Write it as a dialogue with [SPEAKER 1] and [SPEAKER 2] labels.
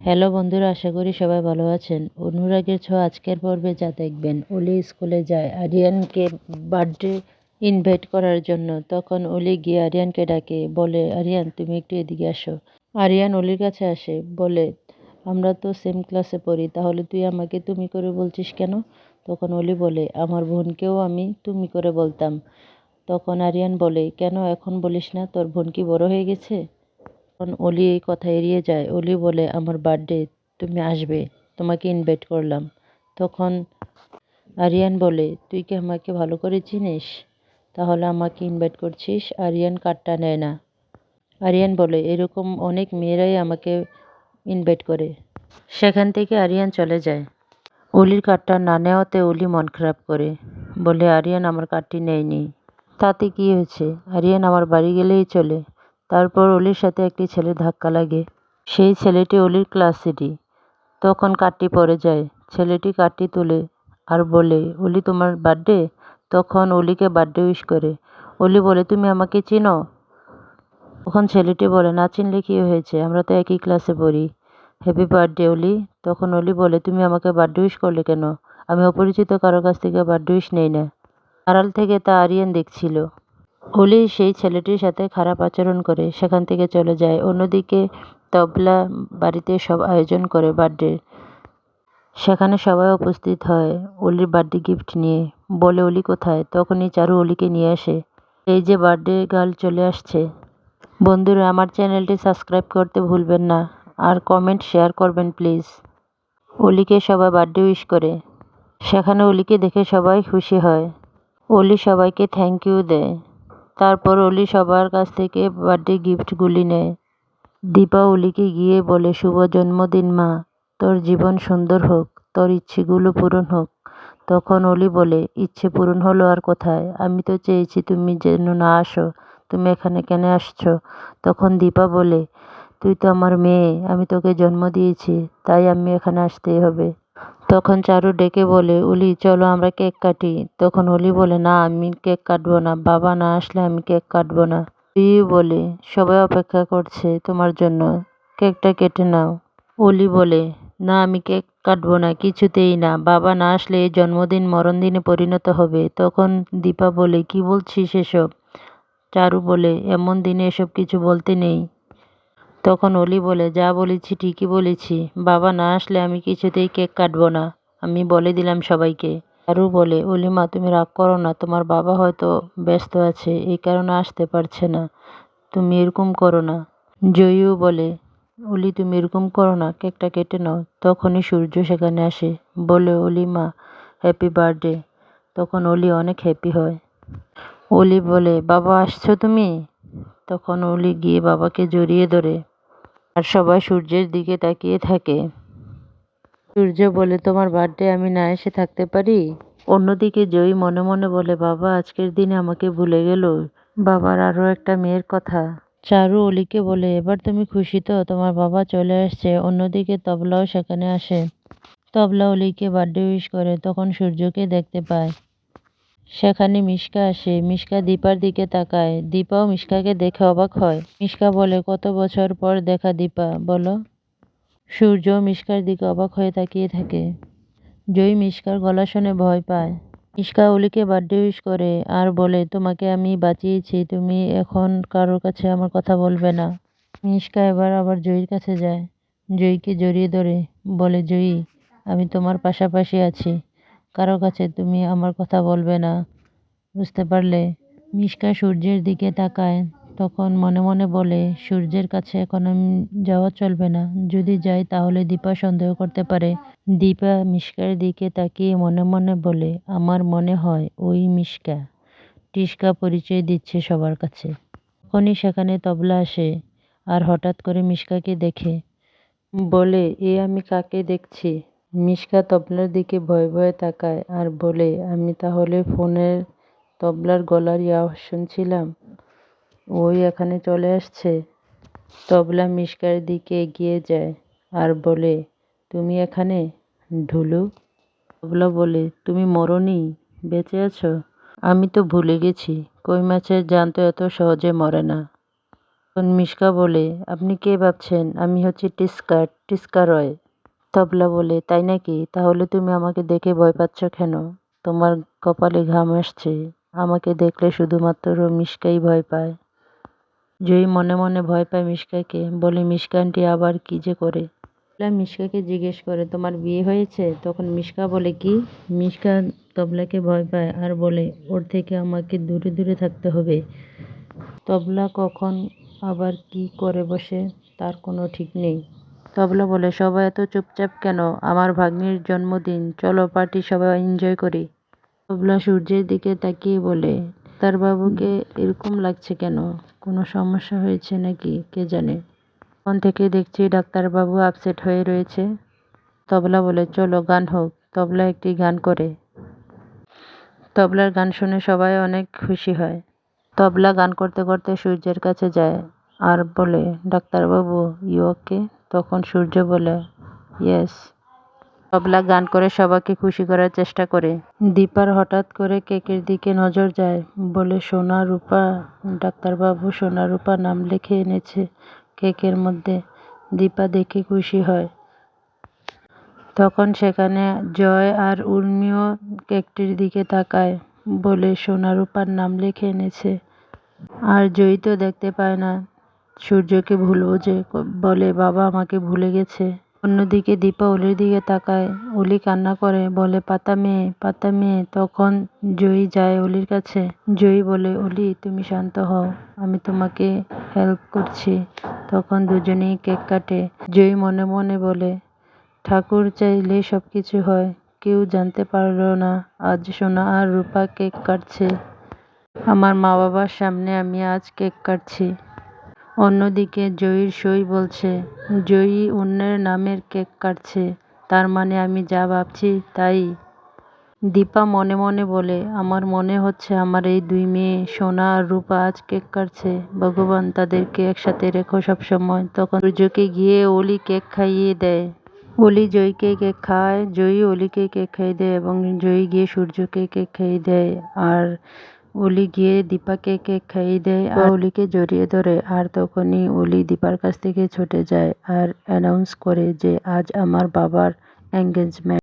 [SPEAKER 1] Hello বন্ধুরা, আশা করি সবাই ভালো আছেন। অনুরাগের ছোঁয়া আজকের পর্বে যা দেখবেন, অলি স্কুলে যায় আরিয়ানকে বার্থডে ইনভাইট করার জন্য। তখন অলি গিয়ে আরিয়ানকে ডাকে, বলে আরিয়ান তুমি একটু এদিকে আসো। আরিয়ান অলির কাছে আসে, বলে আমরা তো সেম ক্লাসে পড়ি, তাহলে তুই আমাকে তুমি করে বলছিস কেন? তখন অলি বলে আমার বোনকেও আমি তুমি করে বলতাম। তখন আরিয়ান বলে কেন এখন বলিস না, তোর বোন কি বড় হয়ে গেছে? তখন অলি এই কথা এড়িয়ে যায়। অলি বলে আমার বার্থডে, তুমি আসবে, তোমাকে ইনভাইট করলাম। তখন আরিয়ান বলে তুই কি আমাকে ভালো করে চিনিস, তাহলে আমাকে ইনভাইট করছিস? আরিয়ান কার্ডটা নেয় না। আরিয়ান বলে এরকম অনেক মেয়েরাই আমাকে ইনভাইট করে। সেখান থেকে আরিয়ান চলে যায়। অলির কার্ডটা না নেওয়াতে অলি মন খারাপ করে, বলে আরিয়ান আমার কার্ডটি নেয়নি, তাতে কি হয়েছে, আরিয়ান আমার বাড়ি গেলেই চলে। তারপর অলির সাথে একটি ছেলে ধাক্কা লাগে। সেই ছেলেটি অলির ক্লাসেরই। তখন কার্ডটি পড়ে যায়। ছেলেটি কার্ডটি তোলে আর বলে অলি তোমার বার্থডে? তখন অলিকে বার্থডে উইশ করে। অলি বলে তুমি আমাকে চিনো? তখন ছেলেটি বলে না চিনলে কি হয়েছে, আমরা তো একই ক্লাসে পড়ি। হ্যাপি বার্থডে অলি। তখন অলি বলে তুমি আমাকে বার্থডে উইশ করলে কেন? আমি অপরিচিত কারো কাছ থেকে বার্থডে উইশ নেই না। আড়াল থেকে তা আরিয়ান দেখছিল। অলি সেই ছেলেটির সাথে খারাপ আচরণ করে সেখান থেকে চলে যায়। অন্যদিকে তবলা বাড়িতে সব আয়োজন করে বার্থডে। সেখানে সবাই উপস্থিত হয় অলির বার্থডে গিফট নিয়ে। বলে অলি কোথায়? তখনই চারু অলিকে নিয়ে আসে। এই যে বার্থডে গার্ল চলে আসছে। বন্ধুরা, আমার চ্যানেলটি সাবস্ক্রাইব করতে ভুলবেন না, আর কমেন্ট শেয়ার করবেন প্লিজ। অলিকে সবাই বার্থডে উইশ করে। সেখানে অলিকে দেখে সবাই খুশি হয়। অলি সবাইকে থ্যাংক ইউ দেয়। তারপর অলি সবার কাছ থেকে বার্থডে গিফটগুলি নেয়। দীপা অলিকে গিয়ে বলে শুভ জন্মদিন মা, তোর জীবন সুন্দর হোক, তোর ইচ্ছেগুলো পূরণ হোক। তখন অলি বলে ইচ্ছে পূরণ হলো আর কোথায়, আমি তো চেয়েছি তুমি যেন না আসো, তুমি এখানে কেন আসছো? তখন দীপা বলে তুই তো আমার মেয়ে, আমি তোকে জন্ম দিয়েছি, তাই আমি এখানে আসতেই হবে। তখন চারু ডেকে বলে অলি চলো আমরা কেক কাটি। তখন অলি বলে না আমি কেক কাটবো না, বাবা না আসলে আমি কেক কাটবো না। তুই বলে সবাই অপেক্ষা করছে তোমার জন্য, কেকটা কেটে নাও। অলি বলে না আমি কেক কাটবো না, কিছুতেই না, বাবা না আসলে এই জন্মদিন মরণদিনে পরিণত হবে। তখন দীপা বলে কি বলছিস এসব? চারু বলে এমন দিনে এসব কিছু বলতে নেই। তখন অলি বলে যা বলেছি ঠিকই বলেছি, বাবা না আসলে আমি কিছুতেই কেক কাটবো না, আমি বলে দিলাম সবাইকে। চারু বলে অলিমা তুমি রাগ করো না, তোমার বাবা হয়তো ব্যস্ত আছে এই কারণে আসতে পারছে না, তুমি এরকম করো না। জয়ীও বলে অলি তুমি এরকম করো না, কেকটা কেটে নাও। তখনই সূর্য সেখানে আসে, বলে অলিমা হ্যাপি বার্থডে। তখন অলি অনেক হ্যাপি হয়। অলি বলে বাবা আসছো তুমি? তখন অলি গিয়ে বাবাকে জড়িয়ে ধরে। আর সবাই সূর্যের দিকে তাকিয়ে থাকে। সূর্য বলে তোমার বার্থডে আমি না এসে থাকতে পারি? অন্যদিকে জয়ী মনে মনে বলে বাবা আজকের দিনে আমাকে ভুলে গেল, বাবার আরও একটা মেয়ের কথা। চারু অলিকে বলে এবার তুমি খুশি তো, তোমার বাবা চলে আসছে। অন্যদিকে তবলাও সেখানে আসে। তবলা অলিকে বার্থডে উইশ করে। তখন সূর্যকে দেখতে পায়। সেখানে মিশকা আসে। মিশকা দীপার দিকে তাকায়। দীপাও মিশকাকে দেখে অবাক হয়। মিশকা বলে কত বছর পর দেখা দীপা, বলো। সূর্য মিশকার দিকে অবাক হয়ে তাকিয়ে থাকে। জয়ী মিশকার গলা শুনে ভয় পায়। মিশকা অলিকে বার্থডে উইশ করে আর বলে তোমাকে আমি বাঁচিয়েছি, তুমি এখন কারোর কাছে আমার কথা বলবে না। মিশকা এবার আবার জয়ীর কাছে যায়। জয়ীকে জড়িয়ে ধরে বলে জয়ী আমি তোমার পাশাপাশি আছি, কারো কাছে তুমি আমার কথা বলবে না, বুঝতে পারলে? মিশকা সূর্যের দিকে তাকায়। তখন মনে মনে বলে সূর্যের কাছে এখন আমি যাওয়া চলবে না, যদি যাই তাহলে দীপা সন্দেহ করতে পারে। দীপা মিশকার দিকে তাকিয়ে মনে মনে বলে আমার মনে হয় ওই মিশকা। টিস্কা পরিচয় দিচ্ছে সবার কাছে। তখনই সেখানে তবলা আসে আর হঠাৎ করে মিশকাকে দেখে বলে এ আমি কাকে দেখছি? মিশকা তবলার দিকে ভয়ে ভয়ে তাকায় আর বলে আমি তাহলে ফোনের তবলার গলারই আওয়াজ শুনছিলাম, ওই এখানে চলে আসছে। তবলা মিশকার দিকে এগিয়ে যায় আর বলে তুমি এখানে? ঢুলু। তবলা বলে তুমি মরোনি, বেঁচে আছো? আমি তো ভুলে গেছি, কই মাছের জান তো এত সহজে মরে না। তখন মিশকা বলে, আপনি কে ভাবছেন? আমি হচ্ছি টিস্কা রয়। তবলা বলে, তাই নাকি? তাহলে তুমি আমাকে দেখে ভয় পাচ্ছ কেন? তোমার কপালে ঘাম আসছে। আমাকে দেখলে শুধুমাত্র মিশকাই ভয় পায়। জয়ী মনে মনে ভয় পায় মিশকাকে, বলে মিশকা আন্টি আবার কি যে করে। তবলা মিশকাকে জিজ্ঞেস করে, তোমার বিয়ে হয়েছে? তখন মিশকা বলে, কি? মিশকা তবলাকে ভয় পায় আর বলে, ওর থেকে আমাকে দূরে দূরে থাকতে হবে। তবলা কখন আবার কি করে বসে তার কোনো ঠিক নেই। তবলা বলে, সবাই এত চুপচাপ কেন? আমার ভাগ্নির জন্মদিন, চলো পার্টি, সবাই এনজয় করি। তবলা সূর্যের দিকে তাকিয়ে বলে, ডাক্তারবাবুকে এরকম লাগছে কেন? কোনো সমস্যা হয়েছে নাকি কে জানে। তখন থেকে দেখছি ডাক্তারবাবু আপসেট হয়ে রয়েছে। তবলা বলে, চলো গান হোক। তবলা একটি গান করে। তবলার গান শুনে সবাই অনেক খুশি হয়। তবলা গান করতে করতে সূর্যের কাছে যায় আর বলে, ডাক্তারবাবু ইউ ওকে? তখন সূর্য বলে, ইয়েস। তবলা গান করে সবাইকে খুশি করার চেষ্টা করে। দীপার হঠাৎ করে কেকের দিকে নজর যায়, বলে, সোনা রূপা। ডাক্তারবাবু সোনা রূপা নাম লিখে এনেছে কেকের মধ্যে। দীপা দেখে খুশি হয়। তখন সেখানে জয় আর উর্মিও কেকটির দিকে তাকায়, বলে, সোনা রূপার নাম লিখে এনেছে। আর জয়ী তো দেখতে পায় না সূর্যকে ভুল বোঝে, বলে, বাবা আমাকে ভুলে গেছে। অন্যদিকে দীপা অলির দিকে তাকায়। অলি কান্না করে, বলে, পাতা মেয়ে, পাতা মেয়ে। তখন জয়ী যায় অলির কাছে। জয়ী বলে, অলি তুমি শান্ত হও, আমি তোমাকে হেল্প করছি। তখন দুজনেই কেক কাটে। জয়ী মনে মনে বলে, ঠাকুর চাইলেই সব কিছু হয়। কেউ জানতে পারল না আজ সোনা আর রূপা কেক কাটছে। আমার মা বাবার সামনে আমি আজ কেক কাটছি। অন্যদিকে জয়ীর সই বলছে, জয়ী অন্যের নামের কেক কাটছে, তার মানে আমি যা ভাবছি তাই। দীপা মনে মনে বলে, আমার মনে হচ্ছে আমার এই দুই মেয়ে সোনা আর রূপা আজ কেক কাটছে। ভগবান তাদেরকে একসাথে রেখো সবসময়। তখন সূর্যকে গিয়ে অলি কেক খাইয়ে দেয়। অলি জয়ীকে কেক খাওয়ায়, জয়ী অলিকে কেক খাইয়ে দেয় এবং জয়ী গিয়ে সূর্যকে কেক খাইয়ে দেয়। আর অলি গিয়ে দীপাকে কেক খাইয়ে দেয় আর অলিকে জড়িয়ে ধরে। আর তখনই অলি দীপার কাছ থেকে ছুটে যায় আর অ্যানাউন্স করে যে আজ আমার বাবার এঙ্গেজমেন্ট।